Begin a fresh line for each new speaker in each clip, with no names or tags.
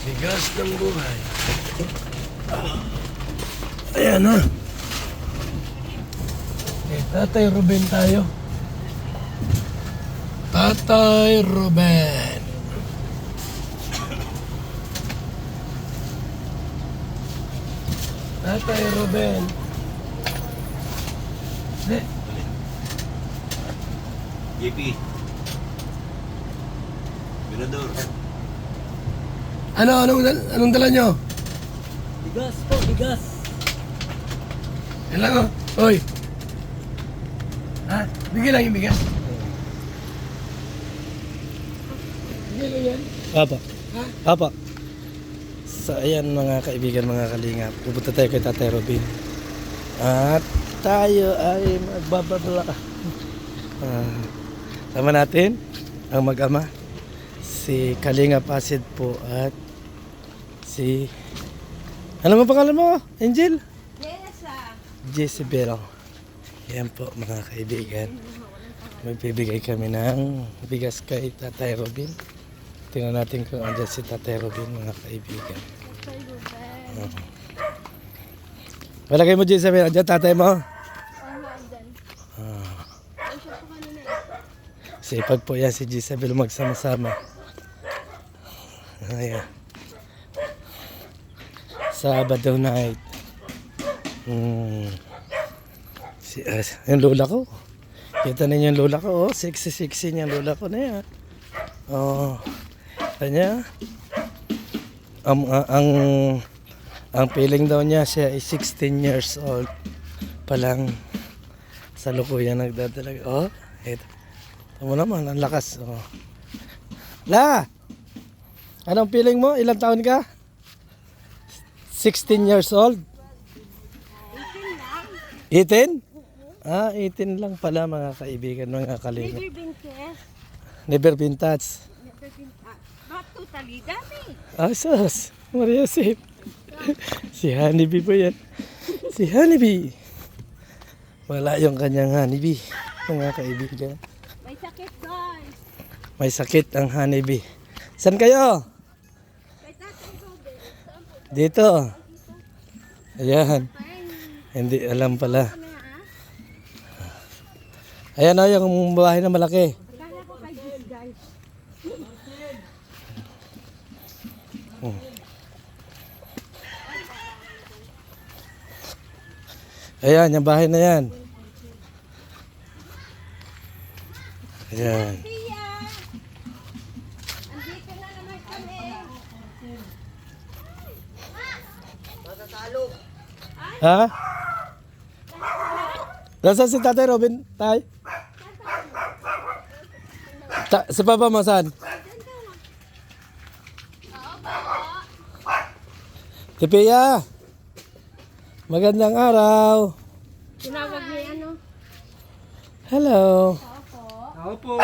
Bigas ng buhay. Ayan na. Tatay Ruben tayo. Tatay Ruben. Tatay Ruben.
JP. Mirador.
Anong dala nyo?
Bigas po, bigas.
Yan lang o. Hoy. Ha? Bigyan lang yung bigas. Bigyan lang yan.
Papa.
Ha?
Papa. So ayan mga kaibigan, mga kalingap. Pupunta tayo kay Tatay Robin. At tayo ay magbababla. Sama natin ang mag-ama. Si Kalingap Acid po at si... Ano mo pangalan mo? Angel? Jezebel. Yan po mga kaibigan. Magbibigay kami ng bigas kay Tatay Robin. Tingnan natin kung andyan si Tatay Robin mga kaibigan. Malagay mo Jezebel, andyan tatay mo? Sipag po yan si Jezebel magsama-sama. Ayan. Sabado night. Yung lola ko. Kita ninyo yung lola ko. Oh, sexy niya lola ko na yan. Oh, kanya. Ang feeling daw niya siya ay 16 years old pa lang. Sa lukuyan nagdadalaga. Oh, ito. Tama naman, ang lakas. Oh. La! Anong feeling mo? Ilang taon ka? 16 years old? 18? Ah, 18 lang pala mga kaibigan, mga kalinga. Never been touched.
Not totally dami.
Ah, sus. Maria Sip. Si Honeybee po yan. Si Honeybee. Wala yung kanyang Honeybee, mga kaibigan.
May sakit guys.
May sakit ang Honeybee. Saan kayo?
May tatang Robin.
Dito. Ayan. Hindi alam pala. Ayan o, yung bahay na malaki.
Akala ko kay this guys.
Ayan, yung bahay na yan. Ayan.
Tia! Andito na naman kami.
Ha? Nasaan si Tatay Robin? Tay? Si Papa mo saan? Tipiya! Magandang araw!
Tinawag ni ano?
Hello!
Ako po.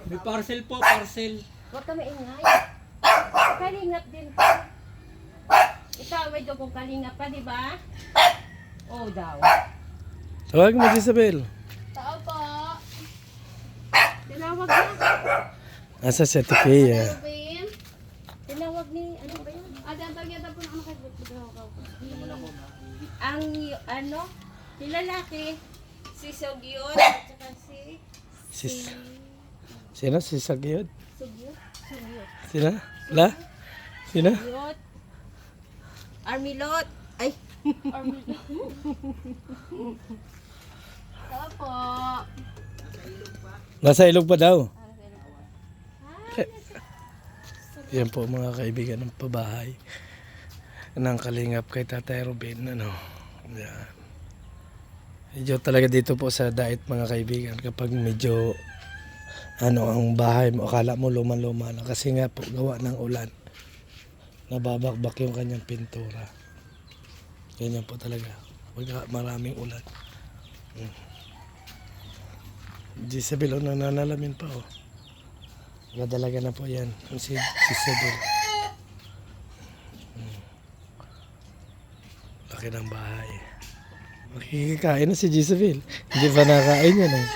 May parcel po, parcel.
Huwag kami ingay. Kalingap din po. Ikaw may dugong kalingap pa, di ba? Oo daw.
Tawag mo Isabel.
Tao po. Tinawag niya.
Asa si Tipiya?
Robin. Tinawag ni, ano ba yun? Tawag niya po na ano kay ang, ano, si lalaki, si Sogyot, at saka si
Sino? Si Sagyod?
Sogyot.
Sino? La? Sino?
Sogyot. Armilot. Ay. Armilot. Opo.
Nasa ilog pa daw. Yan po mga kaibigan ng pabahay ng Kalingap kay Tatay Robin. Ano? Yan. Medyo talaga dito po sa Dait mga kaibigan kapag medyo ang bahay mo, akala mo luma-luma na kasi nga po gawa ng ulan. Nababakbak yung kanyang pintura. Ganyan po talaga. Pag maraming ulan. Jezebel, nananalamin pa oh. Nadalaga na po yan. Si Jezebel. Laki ng bahay. Makikikain na si Jezebel. Hindi pa nakain yan eh.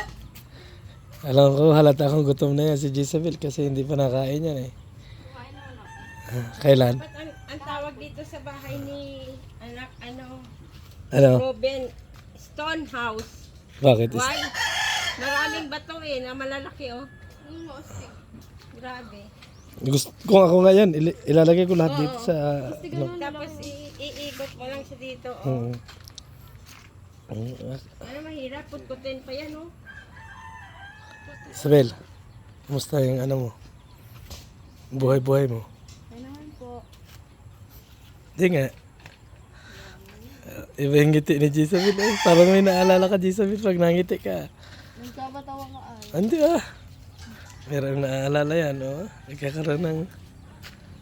Alam ko halata akong gutom na yan si Jezebel kasi hindi pa nakain yan eh. Kailan?
Ba't ang tawag dito sa bahay ni anak, ano,
Ano?
Ruben, Stone House.
Bakit?
Why? Maraming bato eh, na malalaki oh. Grabe.
Gusto, kung ako ngayon, ilalagay ko lahat dito sa... Ano.
Tapos iikot mo lang siya dito oh. Ano mahirap, putkutin pa yan oh.
Isabel, kumusta yung ano mo? Buhay-buhay mo?
Ay naman po.
Hindi nga. Iba yung ngiti ni Gisabel eh. Parang may naalala ka Gisabel pag nangiti ka.
Nagkabatawa ka ay.
Hindi ah. Meron naalala yan, oh. Nagkakaroon ng...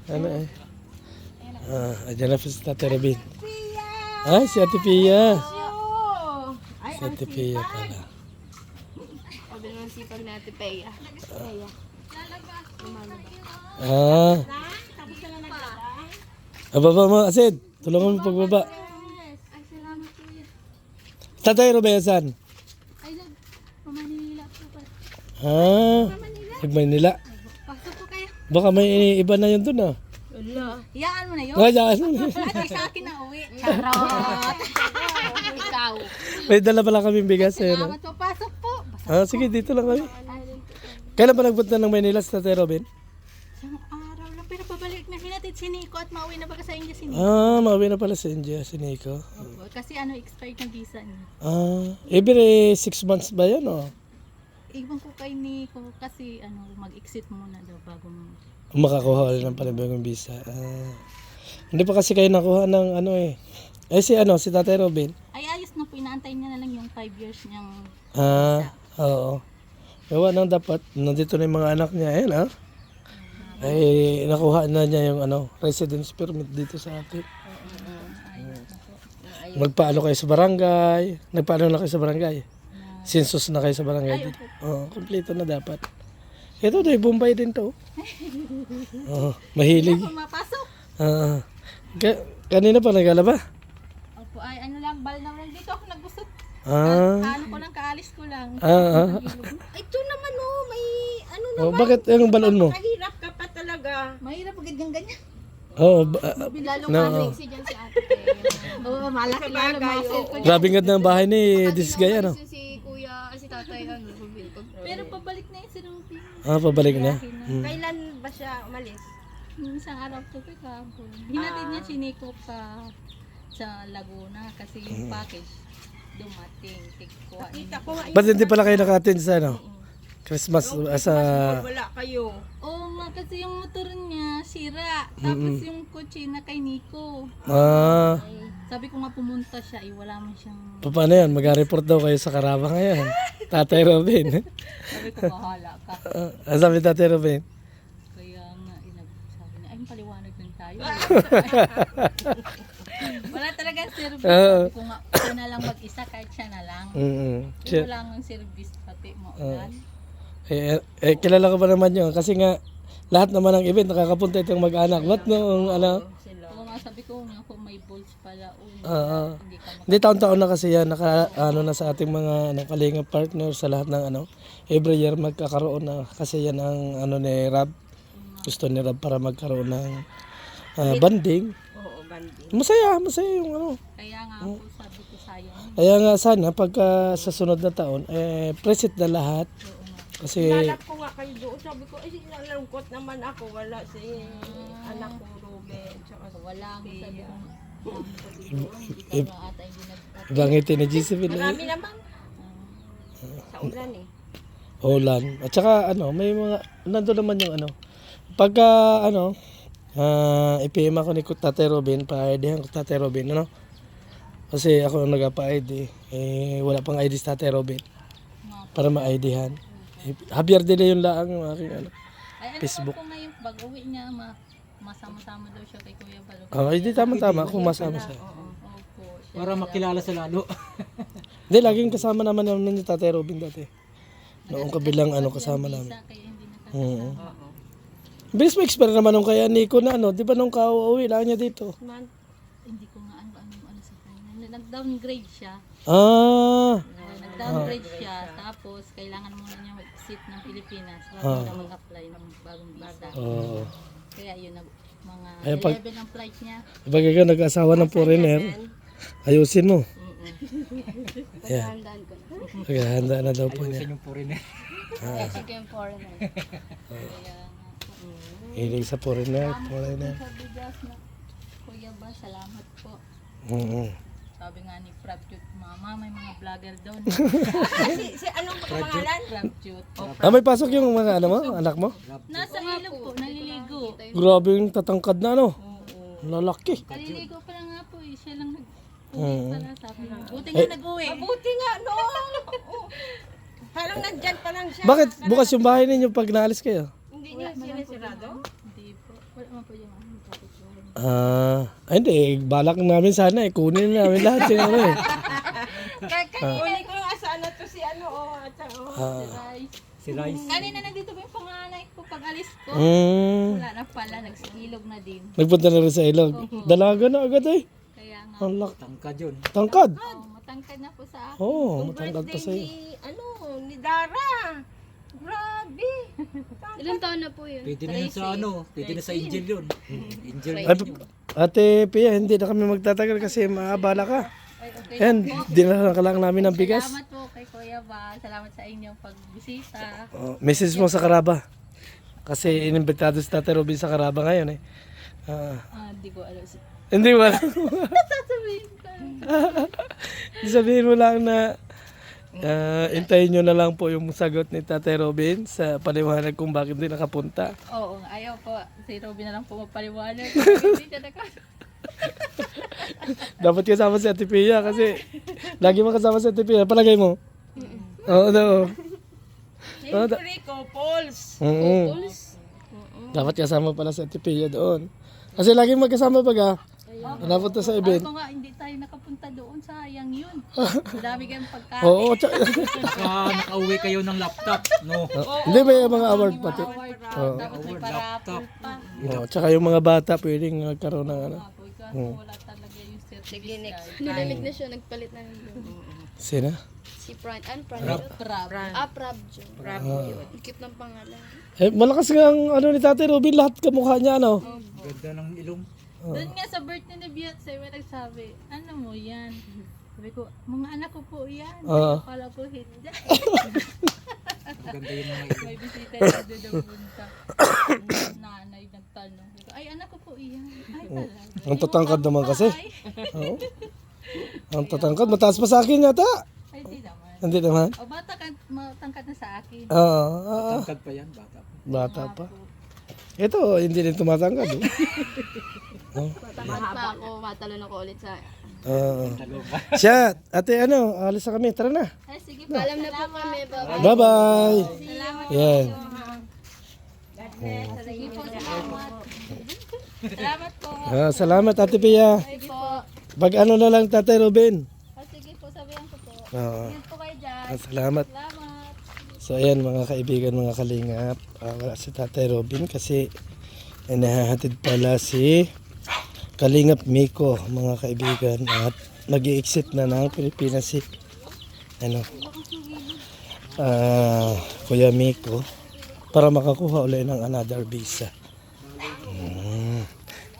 Ano eh. Ayan na po si Tate Robin. Ay, si Ate Pia.
Ay,
Si Ate Pia pala.
sabi naman sipag na Ate Peya. Peya.
Ah.
Tapos na lang naglaba.
Baba mo, Asid. Tulungan mo pagbaba.
Ay, salamat po yan.
Tatay Robin, saan?
Ay, Manila po pa.
Nagmaynila.
Pasok po kayo.
Baka may iba na yun dun ah.
Wala. Iyaan mo na yun.
Oh, yan.
At sa akin na uwi. Charot. Ikaw.
May dala pala kaming bigas eh. No?
Salamat po. Pasok po.
Sige, dito lang kami. Kailan ba nagpunta ng Maynila si Tatay Robin?
Isang araw lang. Pero pabalik na hinatid si Nico at mauwi na baga sa India si Nico.
Mauwi na pala sa India, si Nico.
Opo, kasi ano, expired ng visa niya.
Every 6 months ba yan oh?
Iwan ko kay Nico kasi ano, mag-exit muna daw bago
Makakuha ulit ng panibagong visa. Hindi pa kasi kayo nakuha ng ano eh. Si Tatay Robin.
Ay, ayos na po. Inaantay niya na lang yung 5 years niyang...
Oo. Ewan nang dapat, nandito na yung mga anak niya, ayan Ay, nakuha na niya yung residence permit dito sa atin. Magpaano kayo sa barangay? Nagpaano na kayo sa barangay? Census na kayo sa barangay dito. Oo, kompleto na dapat. Ito dahil Bombay din to. Mahilig.
Ako mapasok.
Kanina pa nagalaba?
Opo, ay ano lang, balnaw lang. Dito ako nagbusot.
Ah.
Ano ko lang, kaalis ko lang. Ito naman oh, may ano naman.
Bakit yung balon mo?
Mahirap ka pa talaga. Mahirap agad ng ganyan.
Oo.
Lalo
No.
ka sexy dyan si ate. Oo, malaki lalo muscle ko.
Grabe nga ng bahay ni Disgay, ano?
Si kuya, si tatay, ano,
Pero pabalik na yun si Ruby.
Pabalik na.
Kailan ba siya umalis? Yung isang araw to kahapon. Hinatid niya si Nico sa Laguna kasi yung package dumating. Kuha niya.
Ba't hindi pala kayo naka-attend sa Christmas sa...
Wala kayo. Oo nga, kasi yung motor niya sira. Tapos yung kotse na kay Nico. Sabi ko nga pumunta siya, wala man siyang...
Paano yan? Mag-report daw kayo sa Karama ngayon. Tatay Robin.
Sabi ko, bahala ka.
Sabi Tatay Robin.
Kaya nga, sabi niya, ay paliwanag din tayo. Wala talagang service. Sabi ko nga, siya na lang mag-isa kahit siya na lang. Wala nga service pati maulan.
Kilala ko ba naman yun? Kasi nga, lahat naman ng event nakakapunta itong mag-anak. Ba't noong
Oo nga, sabi ko nga kung may balls pala. Hindi ka
Hindi taon-taon na kasi yan na sa ating mga kalinga partner sa lahat ng every year magkakaroon na kasi yan ang ni Rab. Gusto ni Rab para magkaroon ng banding.
Oo, banding.
Masaya yung
Kaya nga po sabi ko sayang.
Kaya nga sana pagka sa sunod na taon present na lahat. Kasi
Lalap ko nga kayo doon. Sabi ko, ay nalungkot naman ako. Wala si anak ko Ruben. Tsaka wala mo sabi ko.
ibang ngiti ni Gisabel.
Marami naman. Sa ulan eh.
Ulan. At saka may mga nandoon naman yung pagka IPM ako ni Tatay Robin, pa-IDhan ko Tatay Robin, kasi ako ang nagpa-ID, wala pang ID si Tatay Robin para ma-IDhan. Javier din na yung laang yung aking Facebook.
Ay, ko ngayon, pag uwi niya, masama-sama daw siya kay Kuya Balo.
Hindi tama kung masama siya.
Opo.
Para makilala sa lalo.
Hindi, laging kasama naman ni Tatay Robin dati. Noong kabilang kasama namin.
Kaya hindi nakasama.
Bilis mo expert naman nung kaya Nico na di ba nung kauwi lang niya dito?
Hindi ko nga ano sa kanya. Nag-downgrade siya. Nag-downgrade siya. Tapos, kailangan muna niya mag-exit ng Pilipinas bago na mag-apply ng bagong visa. Kaya yun, Mga
Ay, pag-
11 ang flight niya.
Pag ikaw nag-asawa ng foreigner, ayusin mo.
Paghahandaan ko na.
Naghahanda na daw po
Ayusin
niya.
yung foreigner.
Sige yung foreigner.
Kaya nga.
Hilig sa foreigner.
Sa bigas na. Kuya ba, salamat po.
Oo.
Sabi nga ni Prabjut, mama, may mga vlogger doon.
Si anong pangalan?
Prabjut.
May pasok yung mga ano mo, anak mo?
Nasa ilog po, naliligo.
Grabe yung tatangkad na ano.
Oo.
Lalaki.
Naliligo pa lang nga po eh. Siya lang
Oo.
pala sabi niya. Buti nga nag-uwi.
Mabuti nga, no? Oo. Parang nandyan pa lang siya.
Bakit bukas yung bahay ninyo pag naalis kayo?
Hindi niya sinasirado?
Hindi po. Wala man po yung ano, kapitbahay.
Hindi. Balak namin sana kunin namin lahat yung ano eh.
Uli ko yung asa na to si ano, at
Rice.
Si Rice.
Kanina nandito pa yung panganay ko pag alis ko. Wala na pala, nagsilog na din.
Nagpunta na rin sa ilog. Dalaga na agad eh.
Kaya nga,
Ang lak.
Tangkad yun.
Tangkad.
matangkad na po sa akin.
Oo, matangkad pa sa'yo.
ni Dara. Grabe.
Ilang taon na po yun?
Pwede na yun sa ano. Pwede na sa Angel yun. Angel
Ay,
na yun.
Ate Pia, hindi na kami magtatagal kasi maabala ka.
Ay, okay.
Yan, dinala ka lang namin ng bigas.
Salamat po kay Kuya Ba. Salamat sa inyong pagbisita.
Message mo sa Karaba. Kasi inimbitado si Tate Robin sa Karaba ngayon eh.
Hindi ko alam.
Hindi mo alam.
Sasabihin ko.
Sabihin mo lang na intayin nyo na lang po yung sagot ni Tate Robin sa paliwanag kung bakit hindi nakapunta.
Oo, ayaw po. Si Robin na lang po mapaliwanag. Hindi siya
Dapat kasama si Ate Pia kasi lagi mo kasama si Ate Pia. Palagay mo. Oo, oo.
Siyempre ko, Pauls.
Oo. Dapat kasama pala si Ate Pia doon. Kasi laging magkasama baga. Napunta sa event.
Ako nga, hindi tayo nakapunta doon. Sayang yun. Madami kayong pagkain.
Oo,
Nakauwi kayo ng laptop. No.
hindi may mga award pati.
Award.
Oo.
Tapos may parapol pa.
Oo, tsaka yung mga bata pwedeng magkaroon ng ano.
Apoy kaso wala talaga yung certificate.
Nabalik na siya, nagpalit na rin yun.
Sino?
Si Fran. Ano Fran?
Prab.
Prabjo. Ang cute ng pangalan.
Malakas nga ang ano ni Tate Robin, lahat kamukha niya ano.
Ganda ng ilong.
Doon nga sa birthday ni Beyonce, may nagsabi, ano mo yan? Sabi ko, mga anak ko po yan. Akala ko hindi.
Ganda yung mga ilong.
May bisita na doon na punta. Yung nanay nagtanong. Sabi ko, ay anak ko po yan. Ay talaga.
Ang tatangkad naman kasi. Oo. Ang tatangkad, mataas pa sa akin yata.
Ay di naman.
Hindi naman.
O bata ka, matangkad na sa akin.
Oo.
Tangkad pa yan, bata pa.
Bata pa. Ito, hindi din tumatangkad.
Pa ako, matalon ako ulit sa...
Siya, ate ano, alis na kami. Tara na.
Ay sige po.
Paalam na po kami. Bye-bye.
Bye-bye.
Salamat.
Yan.
Sige po, salamat. Salamat po.
Salamat, Ate Pia.
Sige po.
Pag ano na lang, Tate Robin.
Sige po, sabihan ko po.
Oo.
Yan po kayo dyan.
Salamat.
Salamat.
So ayan mga kaibigan, mga kalingap, wala si Tatay Robin kasi nahahatid pala si Kalingap Miko, mga kaibigan, at mag-i-exit na ng Pilipinas si Kuya Miko para makakuha ulit ng another visa.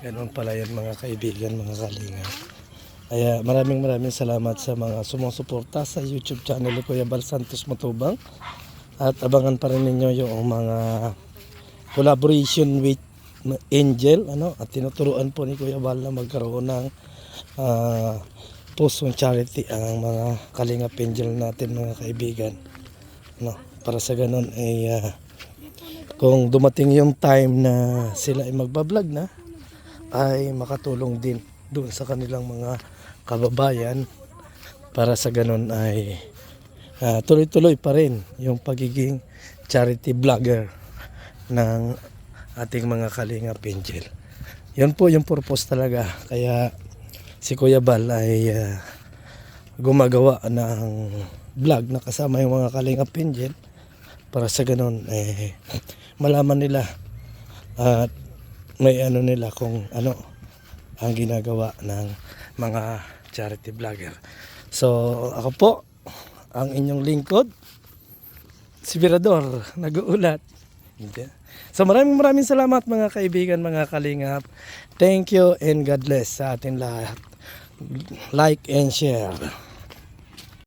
Ganun pala yan mga kaibigan, mga kalingap. Kaya maraming salamat sa mga sumusuporta sa YouTube channel ni Kuya Bal Santos Matubang. At abangan pa rin ninyo yung mga collaboration with Angel, at tinuturuan po ni Kuya Bal na magkaroon ng post charity ang mga Kalingap Angel natin, mga kaibigan, para sa ganun ay kung dumating yung time na sila ay magbablog na, ay makatulong din doon sa kanilang mga kababayan, para sa ganun ay tuloy-tuloy pa rin yung pagiging charity vlogger ng ating mga Kalingap Angel. Yan po yung purpose talaga. Kaya si Kuya Bal ay gumagawa ng vlog na kasama yung mga Kalingap Angel para sa ganun malaman nila at may ano nila kung ano ang ginagawa ng mga charity vlogger. So ako po ang inyong lingkod, si Mirador, nag-uulat. So maraming salamat mga kaibigan, mga kalingap. Thank you and God bless sa atin lahat. Like and share.